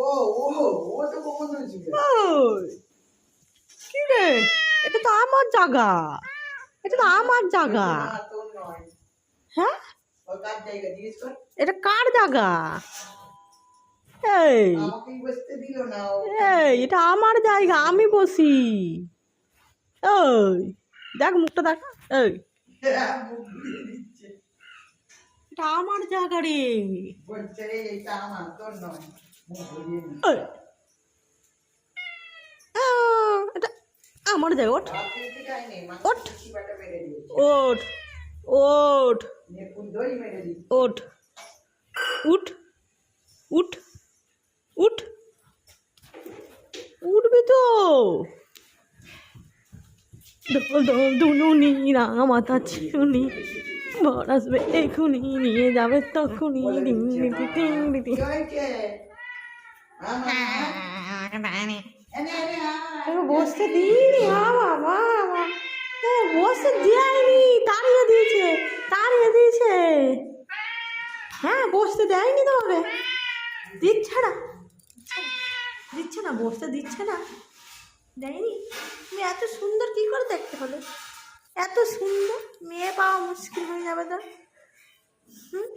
ও ও ও তো কখন হয়েছিল? ওই কি রে, এটা তো আমার জায়গা, এটা তো আমার জায়গা। না তোর নয়, হ্যাঁ, ও কার জায়গা জিজ্ঞেস কর। এটা কার জায়গা? এই আমাকেই বসতে দিল না ও। এই এটা আমার জায়গা, আমি বসি। ওই দেখ মুখটা দেখ। এই মুখ ঘুরিয়ে দিচ্ছে, এটা আমার জায়গা রে। বলছে এইটা আমার, তোর নয়, মুখ ঘুরিয়ে দিচ্ছে। ওই এটা আমার জায়গা। ওঠ রাতে উঠে যায়নি, ওঠ। মাকে চিবাটা মেরে দিয়েছে, ওঠ ওঠ নেপুল দই মেরে দিচ্ছে। ওঠ উঠ উঠ উঠ, উঠবি তো। দোল দোল দুলুনি রাঙামাতা চিরুনি, বর আসবে এখুনি নিয়ে যাবে তখনই। ডিং ডিং ডিং ডিং কি ডিং। হয়েছে? এনে এনে তোকে বসতে দিইনি বাবা বাবা, বসতে দেয়নি, তাড়িয়ে দিয়েছে, তাড়িয়ে দিয়েছে। হ্যাঁ বসতে দেয়নি তোমাকে, দিচ্ছে না, দিচ্ছে না, বসতে দিচ্ছে না, দেয়নি। তুমি এত সুন্দর কি করে দেখতে হলে, এত সুন্দর মেয়ে পাওয়া মুশকিল হয়ে যাবে তো। হুম